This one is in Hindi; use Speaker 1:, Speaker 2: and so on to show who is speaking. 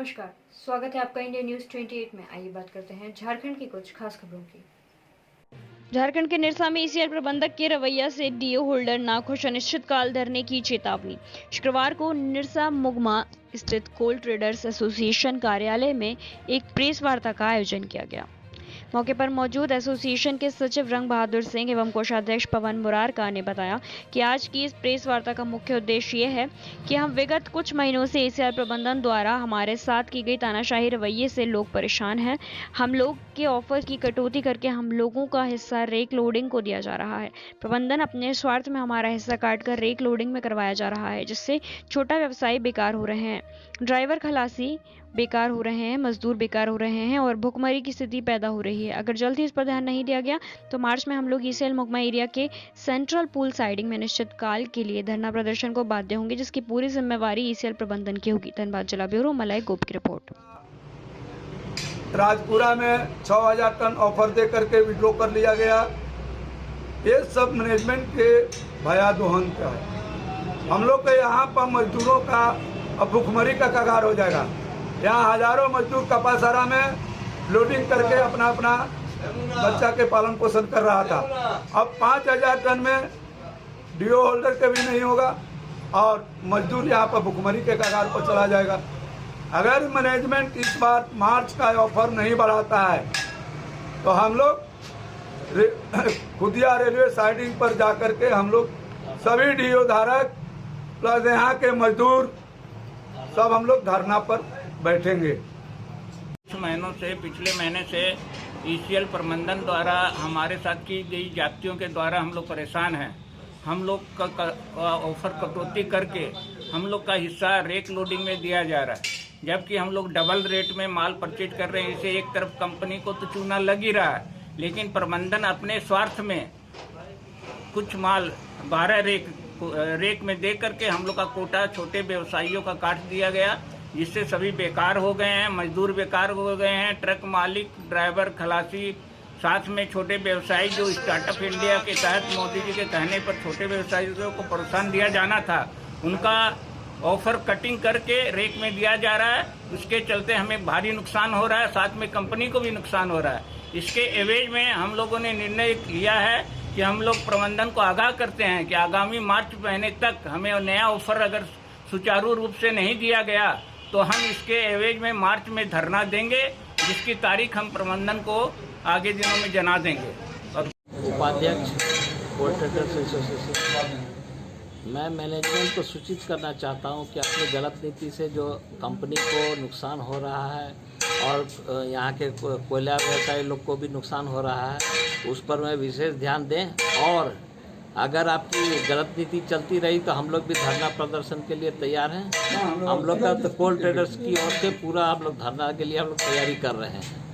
Speaker 1: नमस्कार, स्वागत है आपका इंडिया न्यूज 28 में। आइए बात करते हैं झारखंड की कुछ खास खबरों की। झारखंड के निरसा में ईसीएल प्रबंधक के रवैया से डीओ होल्डर नाखुश, अनिश्चितकाल धरने की चेतावनी। शुक्रवार को निरसा मुगमा स्थित कोल ट्रेडर्स एसोसिएशन कार्यालय में एक प्रेस वार्ता का आयोजन किया गया। मौके पर मौजूद एसोसिएशन के सचिव रंग बहादुर सिंह एवं कोषाध्यक्ष पवन मुरारका ने बताया कि आज की इस प्रेस वार्ता का मुख्य उद्देश्य ये है कि हम विगत कुछ महीनों से ईसीएल प्रबंधन द्वारा हमारे साथ की गई तानाशाही रवैये से लोग परेशान हैं। हम लोग के ऑफर की कटौती करके हम लोगों का हिस्सा रेक लोडिंग को दिया जा रहा है। प्रबंधन अपने स्वार्थ में हमारा हिस्सा काटकर रेक लोडिंग में करवाया जा रहा है, जिससे छोटा व्यवसायी बेकार हो रहे हैं, ड्राइवर खलासी बेकार हो रहे हैं, मजदूर बेकार हो रहे हैं और भुखमरी की स्थिति पैदा हो रही है। अगर जल्द ही इस पर ध्यान नहीं दिया गया तो मार्च में हम लोग ईसीएल मुगमा एरिया के सेंट्रल पूल साइडिंग में निश्चित काल के लिए धरना प्रदर्शन को बाध्य होंगे, जिसकी पूरी जिम्मेवारी ईसीएल प्रबंधन की होगी। धनबाद जिला ब्यूरो, मलाई गोप की रिपोर्ट।
Speaker 2: राजपुरा में 6000 टन ऑफर दे करके विड्रॉ कर लिया गया। ये सब मैनेजमेंट के भयादोहन का है। हम लोग के यहाँ पर मजदूरों का अब भुखमरी का कगार हो जाएगा। यहाँ हजारों मजदूर कपासारा में लोडिंग करके अपना बच्चा के पालन पोषण कर रहा था। अब 5000 टन में डीओ होल्डर के भी नहीं होगा और मजदूर यहाँ पर भुखमरी के कगार पर चला जाएगा। अगर मैनेजमेंट इस बार मार्च का ऑफर नहीं बढ़ाता है तो हम लोग खुदिया रेलवे साइडिंग पर जाकर के हम लोग सभी डीओ धारक प्लस यहाँ के मजदूर सब हम लोग धरना पर बैठेंगे।
Speaker 3: पिछले महीने से ईसीएल प्रबंधन द्वारा हमारे साथ की गई जातियों के द्वारा हम लोग परेशान हैं। हम लोग का ऑफर कटौती करके हम लोग का हिस्सा रेक लोडिंग में दिया जा रहा है, जबकि हम लोग डबल रेट में माल परचेज कर रहे हैं। इसे एक तरफ कंपनी को तो चूना लग ही रहा है, लेकिन प्रबंधन अपने स्वार्थ में कुछ माल 12 रेक में दे करके हम लोग का कोटा छोटे व्यवसायियों का काट दिया गया, जिससे सभी बेकार हो गए हैं, मजदूर बेकार हो गए हैं, ट्रक मालिक, ड्राइवर, खलासी, साथ में छोटे व्यवसायी जो स्टार्टअप इंडिया के तहत मोदी जी के कहने पर छोटे व्यवसायियों को प्रोत्साहन दिया जाना था, उनका ऑफर कटिंग करके रेक में दिया जा रहा है। उसके चलते हमें भारी नुकसान हो रहा है, साथ में कंपनी को भी नुकसान हो रहा है। इसके एवज में हम लोगों ने निर्णय लिया है कि हम लोग प्रबंधन को आगाह करते हैं कि आगामी मार्च महीने तक हमें नया ऑफर अगर सुचारू रूप से नहीं दिया गया तो हम इसके एवज में मार्च में धरना देंगे, जिसकी तारीख हम प्रबंधन को आगे दिनों में जना देंगे।
Speaker 4: उपाध्यक्ष कोल ट्रेडर्स एसोसिएशन, मैं मैनेजमेंट को सूचित करना चाहता हूं कि अपनी गलत नीति से जो कंपनी को नुकसान हो रहा है और यहाँ के कोयला व्यवसायी लोग को भी नुकसान हो रहा है, उस पर मैं विशेष ध्यान दें। और अगर आपकी गलत नीति चलती रही तो हम लोग भी धरना प्रदर्शन के लिए तैयार हैं। हम लोग का तो कोल ट्रेडर्स की ओर से पूरा हम लोग धरना के लिए हम लोग तैयारी कर रहे हैं।